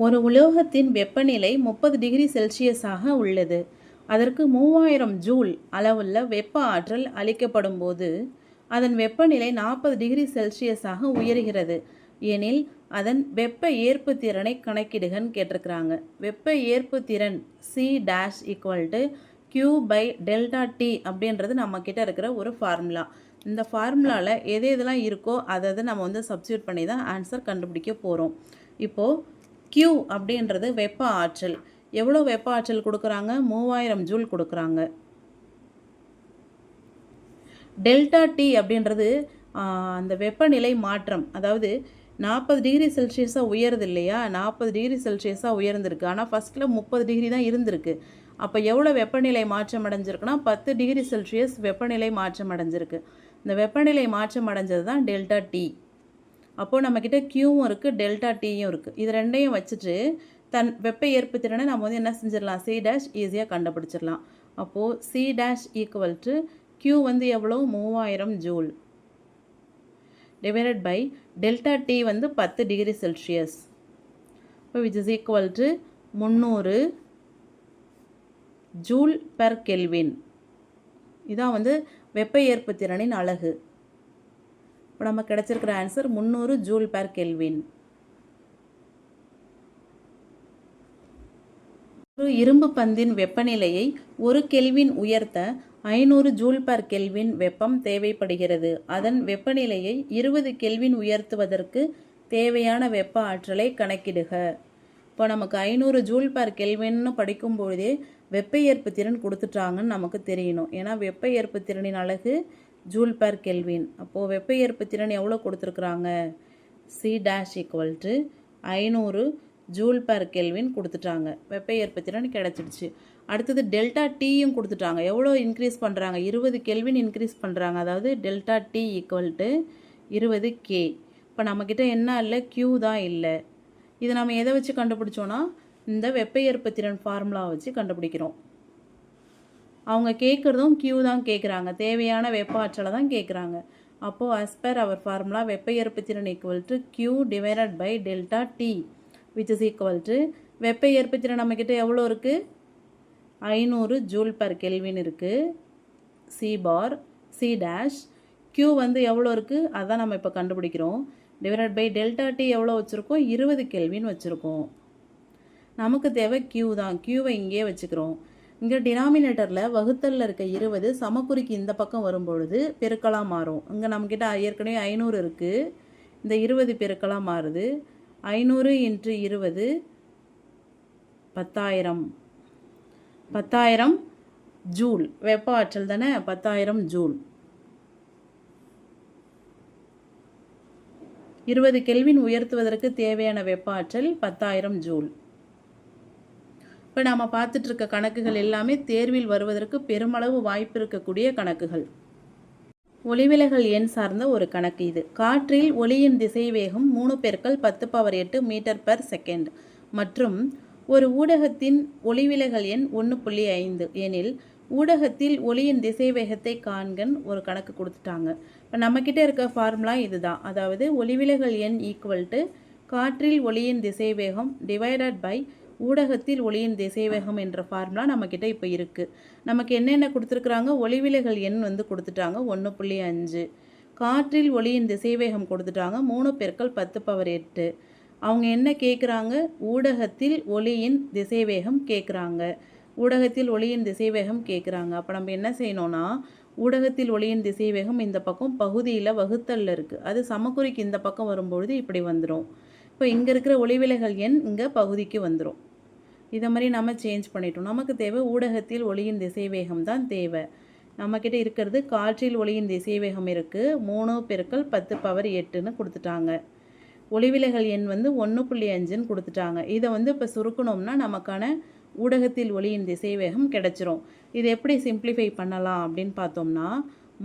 ஒரு உலோகத்தின் வெப்பநிலை 30 டிகிரி செல்சியஸாக உள்ளது. அதற்கு 3000 ஜூல் அளவுள்ள வெப்ப ஆற்றல் அளிக்கப்படும் போது அதன் வெப்பநிலை 40 டிகிரி செல்சியஸாக உயர்கிறது எனில் அதன் வெப்ப ஏற்பு திறனை கணக்கிடுகன்னு கேட்டிருக்கிறாங்க. வெப்ப ஏற்பு திறன் C dash equal to Q by delta T அப்படின்றது நம்மக்கிட்ட இருக்கிற ஒரு ஃபார்முலா. இந்த ஃபார்முலாவில் எது எதெல்லாம் இருக்கோ அதை நம்ம சப்ஸ்டியூட் பண்ணி தான் ஆன்சர் கண்டுபிடிக்க போகிறோம். இப்போது Q அப்படின்றது வெப்ப ஆற்றல். எவ்வளோ வெப்ப ஆற்றல் கொடுக்குறாங்க? 3000 ஜூல் கொடுக்குறாங்க. டெல்டா T அப்படின்றது அந்த வெப்பநிலை மாற்றம். அதாவது 40 டிகிரி செல்சியஸாக உயருது இல்லையா? 40 டிகிரி செல்சியஸாக உயர்ந்திருக்கு. ஆனால் ஃபஸ்ட்டில் 30 டிகிரி தான் இருந்திருக்கு. அப்போ எவ்வளோ வெப்பநிலை மாற்றம் அடைஞ்சிருக்குன்னா 10 டிகிரி செல்சியஸ் வெப்பநிலை மாற்றம் அடைஞ்சிருக்கு. இந்த வெப்பநிலை மாற்றம் அடைஞ்சது தான் டெல்டா T. அப்போது நம்மக்கிட்ட Qவும் இருக்குது, டெல்டா Tயும் இருக்குது. இது ரெண்டையும் வச்சுட்டு தன் வெப்ப ஏற்பு திறனை நம்ம என்ன செஞ்சிடலாம்? C டேஷ் ஈஸியாக கண்டுபிடிச்சிடலாம். அப்போது C dash equal to Q எவ்வளோ? 3000 joule divided by delta T 10 degree Celsius. இப்போ which is equal to 300 joule per kelvin. இதான் வெப்ப ஏற்பு திறனின் அலகு. இப்போ நம்ம கிடச்சிருக்கிற ஆன்சர் 300 ஜூல் பெர் கெல்வின். ஒரு இரும்பு பந்தின் வெப்பநிலையை 1 கெல்வின் உயர்த்த 500 ஜூல் பெர் கெல்வின் வெப்பம் தேவைப்படுகிறது. அதன் வெப்பநிலையை 20 கெல்வின் உயர்த்துவதற்கு தேவையான வெப்ப ஆற்றலை கணக்கிடுக. இப்போ நமக்கு 500 ஜூல் பெர் கெல்வின்னு படிக்கும்பொழுதே வெப்ப ஏற்பு திறன் கொடுத்துட்டாங்கன்னு நமக்கு தெரியணும். ஏன்னா வெப்ப ஏற்பு திறனின் அலகு ஜூல் பெர் கெல்வின். அப்போது வெப்ப ஏற்பு திறன் எவ்வளோ கொடுத்துருக்குறாங்க? C dash equal to 500 joule per kelvin கொடுத்துட்டாங்க. வெப்ப ஏற்பு திறன் கிடச்சிடுச்சு. அடுத்தது டெல்டா Tயும் கொடுத்துட்டாங்க. எவ்வளோ இன்க்ரீஸ் பண்ணுறாங்க? 20 கெல்வின் இன்க்ரீஸ் பண்ணுறாங்க. அதாவது delta T equal to 20 K. இப்போ நம்மக்கிட்ட என்ன இல்லை? Q தான் இல்லை. இது நம்ம எதை வச்சு கண்டுபிடிச்சோன்னா இந்த வெப்ப ஏற்பு திறன் ஃபார்முலா வச்சு கண்டுபிடிக்கிறோம். அவங்க கேட்குறதும் Q தான் கேட்குறாங்க. தேவையான வெப்ப ஆற்றலை தான் கேட்குறாங்க. அப்போது as per our ஃபார்முலா வெப்ப ஏற்பு திறன் equal to Q divided by delta T which is equal to வெப்ப ஏற்பு திறன் நம்மக்கிட்ட எவ்வளோ இருக்குது? 500 ஜூல் பெர் கெல்வின் இருக்குது. C bar C dash Q எவ்வளோ இருக்குது? அதான் நம்ம இப்போ கண்டுபிடிக்கிறோம். டிவைடட் பை டெல்டா T எவ்வளோ வச்சுருக்கோம்? 20 கெல்வின் வச்சுருக்கோம். நமக்கு தேவை Q தான். Qவை இங்கே வச்சுக்கிறோம். இங்கே டினாமினேட்டரில் வகுத்தலில் இருக்க 20 சமக்குறிக்கு இந்த பக்கம் வரும்பொழுது பெருக்கலாக மாறும். இங்கே நம்மக்கிட்ட ஏற்கனவே 500 இருக்குது. இந்த 20 பெருக்கலாக மாறுது. 500 × 20 10,000. 10,000 ஜூல் வெப்ப ஆற்றல் தானே? 10,000 ஜூல். 20 கெல்வின் உயர்த்துவதற்கு தேவையான வெப்ப ஆற்றல் 10,000 ஜூல். இப்போ நாம் பார்த்துட்ருக்க கணக்குகள் எல்லாமே தேர்வில் வருவதற்கு பெருமளவு வாய்ப்பு இருக்கக்கூடிய கணக்குகள். ஒளிவிலகல் எண் சார்ந்த ஒரு கணக்கு இது. காற்றில் ஒளியின் திசைவேகம் 3 × 10⁸ மீட்டர் பெர் செகண்ட் மற்றும் ஒரு ஊடகத்தின் ஒளிவிலகல் எண் 1.5 எனில் ஊடகத்தில் ஒளியின் திசைவேகத்தை காண்கன்னு ஒரு கணக்கு கொடுத்துட்டாங்க. இப்போ நம்மக்கிட்ட இருக்க ஃபார்முலா இதுதான். அதாவது ஒளிவிலகல் எண் ஈக்குவல் டு காற்றில் ஒளியின் திசைவேகம் டிவைடட் பை ஊடகத்தில் ஒளியின் திசைவேகம் என்ற ஃபார்முலா நம்மக்கிட்ட இப்போ இருக்குது. நமக்கு என்னென்ன கொடுத்துருக்குறாங்க? ஒளிவிலகல் எண் கொடுத்துட்டாங்க 1.5. காற்றில் ஒளியின் திசைவேகம் கொடுத்துட்டாங்க 3 × 10⁸. அவங்க என்ன கேட்குறாங்க? ஊடகத்தில் ஒளியின் திசைவேகம் கேட்குறாங்க. ஊடகத்தில் ஒளியின் திசைவேகம் கேட்குறாங்க. அப்போ நம்ம என்ன செய்யணும்னா ஊடகத்தில் ஒளியின் திசைவேகம் இந்த பக்கம் பகுதியில் வகுத்தலில் இருக்குது. அது சமக்குறிக்கு இந்த பக்கம் வரும்பொழுது இப்படி வந்துடும். இப்போ இங்கே இருக்கிற ஒளிவிலகல் எண் இங்கே பகுதிக்கு வந்துடும். இதை மாதிரி நம்ம சேஞ்ச் பண்ணிட்டோம். நமக்கு தேவை ஊடகத்தில் ஒளியின் திசைவேகம் தான் தேவை. நம்மக்கிட்ட இருக்கிறது காற்றில் ஒளியின் திசைவேகம் இருக்குது 3 × 10⁸ கொடுத்துட்டாங்க. ஒளிவிலகல் எண் 1.5ன்னு கொடுத்துட்டாங்க. இதை இப்போ சுருக்கணும்னா நமக்கான ஊடகத்தில் ஒளியின் திசைவேகம் கிடச்சிரும். இது எப்படி சிம்பிளிஃபை பண்ணலாம் அப்படின்னு பார்த்தோம்னா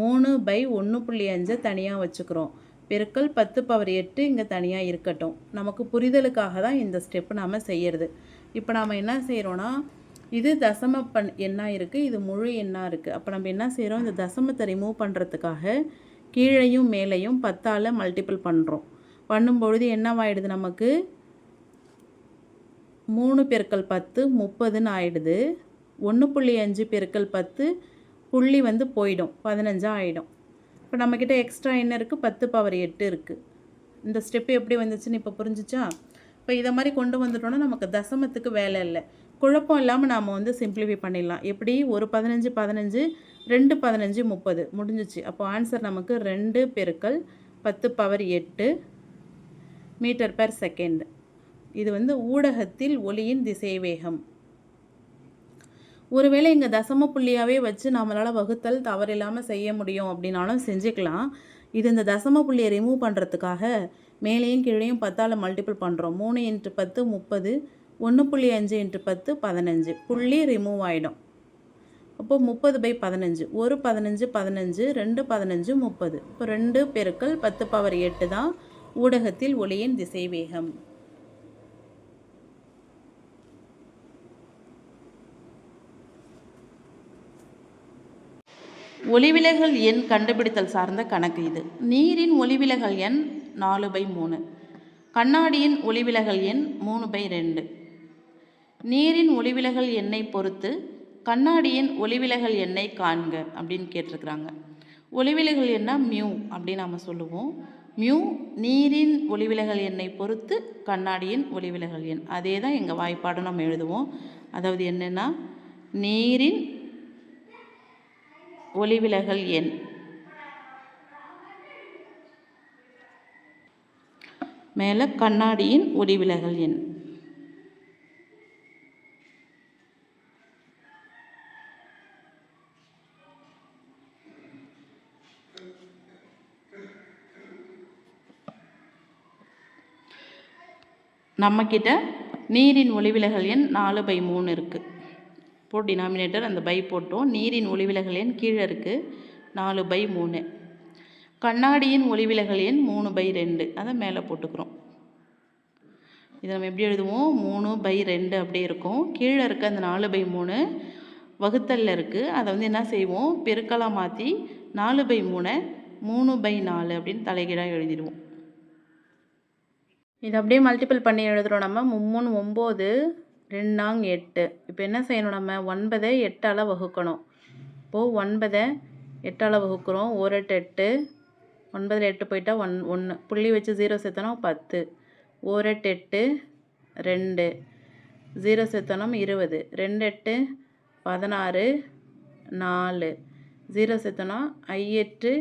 3/1.5 தனியாக வச்சுக்கிறோம். பெருக்கல் 10⁸ இங்கே தனியாக இருக்கட்டும். நமக்கு புரிதலுக்காக தான் இந்த ஸ்டெப்பு நாம் செய்கிறது. இப்போ நாம் என்ன செய்கிறோன்னா இது தசம எண்ணாக இருக்குது, இது முழு எண்ணாக இருக்குது. அப்போ நம்ம என்ன செய்கிறோம்? இந்த தசமத்தை ரிமூவ் பண்ணுறதுக்காக கீழையும் மேலையும் 10ஆல் மல்டிபிள் பண்ணுறோம். பண்ணும்பொழுது என்னவாயிடுது? நமக்கு 3 பெருக்கல் 10 30ன்னு ஆயிடுது. 1.5 பெருக்கல் 10 புள்ளி வந்து போயிடும், 15 ஆகிடும். இப்போ நம்மக்கிட்ட எக்ஸ்ட்ரா என்ன இருக்குது? 10⁸ இருக்குது. இந்த ஸ்டெப்பு எப்படி வந்துச்சுன்னு இப்போ புரிஞ்சிச்சா? இப்போ இதை மாதிரி கொண்டு வந்துட்டோன்னா நமக்கு தசமத்துக்கு வேலை இல்லை. குழப்பம் இல்லாமல் நாம் வந்து சிம்பிளிஃபை பண்ணிடலாம். எப்படி? ஒரு 15 15 2 15 30 முடிஞ்சிச்சு. அப்போ ஆன்சர் நமக்கு 2 பெருக்கல் 10⁸ மீட்டர் பெர் செகண்ட். இது வந்து ஊடகத்தில் ஒளியின் திசைவேகம். ஒருவேளை இங்கே தசம புள்ளியாகவே வச்சு நம்மளால் வகுத்தல் தவறில்லாமல் செய்ய முடியும் அப்படின்னாலும் செஞ்சுக்கலாம். இது இந்த தசம புள்ளியை ரிமூவ் பண்ணுறதுக்காக மேலேயும் கீழேயும் 10ஆல் மல்டிபிள் பண்ணுறோம். 3 × 10 30, 1.5 × 10 15, புள்ளி ரிமூவ் ஆகிடும். அப்போது 30/15, ஒரு 15 15, 2 15 30. இப்போ 2 பெருக்கல் 10⁸ தான் ஊடகத்தில் ஒளியின் திசைவேகம். ஒளிவிலகல் எண் கண்டுபிடித்தல் சார்ந்த கணக்கு இது. நீரின் ஒளிவிலகல் எண் 4/3, கண்ணாடியின் ஒளிவிலகல் எண் 3/2. நீரின் ஒளிவிலகல் எண்ணை பொறுத்து கண்ணாடியின் ஒளிவிலகல் எண்ணை காண்க அப்படின்னு கேட்டிருக்கிறாங்க. ஒளிவிலகல் எண்ணா மியூ அப்படின்னு நம்ம சொல்லுவோம். மியூ நீரின் ஒளிவிலகல் எண்ணை பொறுத்து கண்ணாடியின் ஒளிவிலகல் எண். அதே தான் எங்கள் வாய்ப்பாடு நம்ம எழுதுவோம். அதாவது என்னென்னா, நீரின் ஒளிவிலகல் எண் மேலே கண்ணாடியின் ஒளிவிலகல் எண். நம்மக்கிட்ட நீரின் ஒளிவிலகல் எண் 4/3 இருக்குது. இப்போ டினாமினேட்டர் அந்த பை போட்டோம். நீரின் ஒளிவிலகல் எண் கீழே இருக்குது, 4/3. கண்ணாடியின் ஒளிவிலகல் எண் 3/2, அதை மேலே போட்டுக்கிறோம். இதை நம்ம எப்படி எழுதுவோம்? 3/2 அப்படியே இருக்கும். கீழே இருக்க அந்த 4/3 வகுத்தலில் இருக்குது. அதை வந்து என்ன செய்வோம்? பெருக்கலாக மாற்றி 4/3 3/4 அப்படின்னு தலைகீழாக எழுதிடுவோம். இதை அப்படியே மல்டிபிள் பண்ணி எழுதுகிறோம். நம்ம 3 9, 2 8. இப்போ என்ன செய்யணும்? நம்ம 9 8ஆல் வகுக்கணும். இப்போது 9 8ஆல் வகுக்கிறோம். 1 8 8, 9ல் 8 போயிட்டா 1, புள்ளி வச்சு 0 சேர்த்தோன்னா 10, 1 8 2, 0 சேர்த்தோன்னா 20, 2 8 16, 4, 0 சேர்த்தோன்னா 8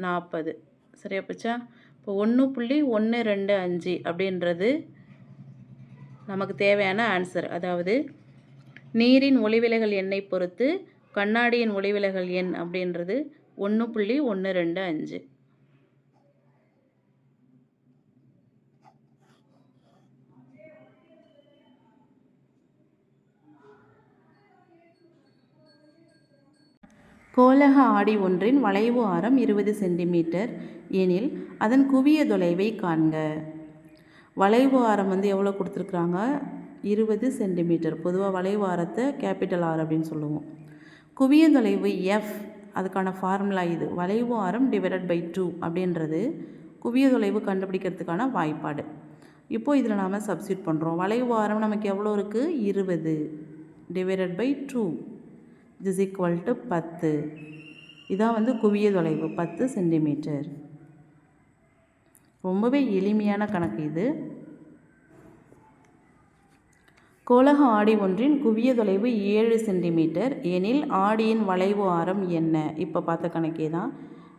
40. சரியா போச்சா? இப்போ 1.125 அப்படின்றது நமக்கு தேவையான ஆன்சர். அதாவது நீரின் ஒளிவிலகல் எண்ணை பொறுத்து கண்ணாடியின் ஒளிவிலகல் எண் அப்படின்றது 1.125. கோளக ஆடி ஒன்றின் வளைவு ஆரம் 20 சென்டிமீட்டர் எனில் அதன் குவிய தொலைவை காண்க. வளைவு ஆரம் வந்து எவ்வளோ கொடுத்துருக்குறாங்க? 20 சென்டிமீட்டர். பொதுவாக வளைவு ஆரத்தை கேபிட்டல் ஆர் அப்படின்னு சொல்லுவோம். குவிய தொலைவு எஃப், அதுக்கான ஃபார்முலா இது. வளைவு ஆரம் /2 அப்படின்றது குவிய தொலைவு கண்டுபிடிக்கிறதுக்கான வாய்ப்பாடு. இப்போது இதில் நாம் சப்ஸ்டியூட் பண்ணுறோம். வளைவு ஆரம் நமக்கு எவ்வளோ இருக்குது? 20 /2 = 10. இதான் வந்து குவிய தொலைவு 10 சென்டிமீட்டர். ரொம்பவே எளிமையான கணக்கு இது. கோளக ஆடி ஒன்றின் குவிய தொலைவு 7 சென்டிமீட்டர் எனில் ஆடியின் வளைவு ஆரம் என்ன? இப்போ பார்த்த கணக்கே தான்.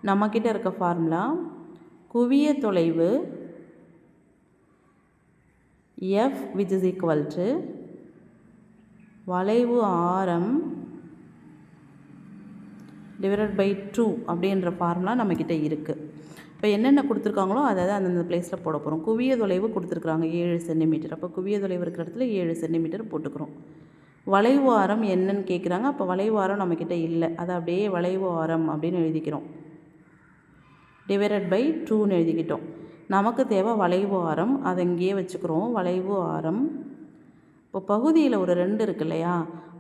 நம்மக்கிட்ட இருக்க ஃபார்முலா குவிய தொலைவு F = வளைவு ஆரம் /2 அப்படின்ற ஃபார்முலா நம்மக்கிட்ட இருக்குது. இப்போ என்னென்ன கொடுத்துருக்காங்களோ அதை அந்தந்த பிளேஸில் போட போகிறோம். குவிய தொலைவு கொடுத்துருக்குறாங்க 7 சென்டிமீட்டர். அப்போ குவிய தொலைவு இருக்கிற இடத்துல 7 சென்டிமீட்டர் போட்டுக்கிறோம். வளைவு ஆரம் என்னன்னு கேட்குறாங்க. அப்போ வளைவு ஆரம் நம்மக்கிட்ட இல்லை, அதை அப்படியே வளைவு ஆரம் அப்படின்னு எழுதிக்கிறோம். /2ன்னு எழுதிக்கிட்டோம். நமக்கு தேவை வளைவு ஆரம், அதை இங்கேயே வச்சுக்கிறோம். வளைவு ஆரம் இப்போ பகுதியில் ஒரு 2 இருக்கு இல்லையா,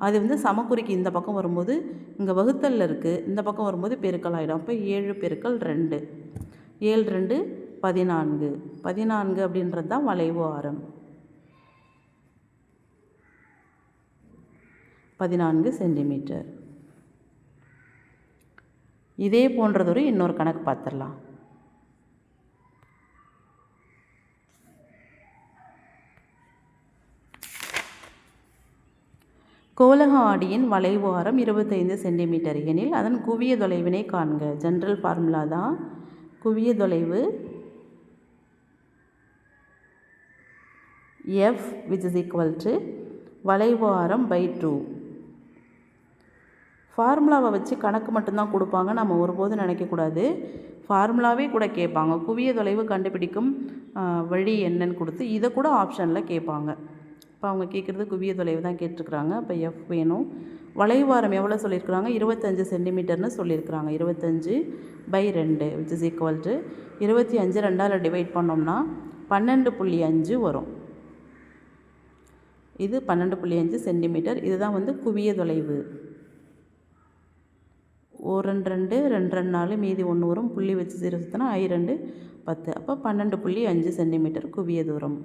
அது வந்து சமக்குறிக்கு இந்த பக்கம் வரும்போது இங்கே வகுத்தலில் இருக்குது, இந்த பக்கம் வரும்போது பெருக்கல் ஆகிடும். அப்போ 7 பெருக்கல் 2, 7 2 14, 14 அப்படின்றது தான் வளைவு ஆரம். 14 சென்டிமீட்டர். இதே போன்றதொரு இன்னொரு கணக்கு பார்த்துடலாம். கோலக ஆடியின் வளைவு ஆரம் 25 சென்டிமீட்டர் எனில் அதன் குவிய தொலைவினை காண்க. ஜென்ரல் ஃபார்முலா தான். குவிய தொலைவு F which is equal to வளைவு ஆரம் by 2. ஃபார்முலாவை வச்சு கணக்கு மட்டும்தான் கொடுப்பாங்க, நம்ம ஒருபோதும் நினைக்கக்கூடாது. ஃபார்முலாவே கூட கேட்பாங்க. குவிய தொலைவு கண்டுபிடிக்கும் வழி என்னன்னு கொடுத்து இதை கூட ஆப்ஷனில் கேட்பாங்க. இப்போ அவங்க கேட்குறது குவிய தொலைவு தான் கேட்டிருக்கிறாங்க. இப்போ F வேணும். வளைவாரம் எவ்வளோ சொல்லியிருக்கிறாங்க? 25 சென்டிமீட்டர்னு சொல்லியிருக்கிறாங்க. 25/2 which is equal to 25 2ஆல் divide பண்ணோம்னா 12.5 வரும். இது 12.5 சென்டிமீட்டர். இதுதான் வந்து குவிய தொலைவு. 1 2 2 2 4 மீதி 1 வரும். புள்ளி வச்சு 0 சுற்றினா I 2 10. அப்போ 12.5 சென்டிமீட்டர் குவிய தூரம்.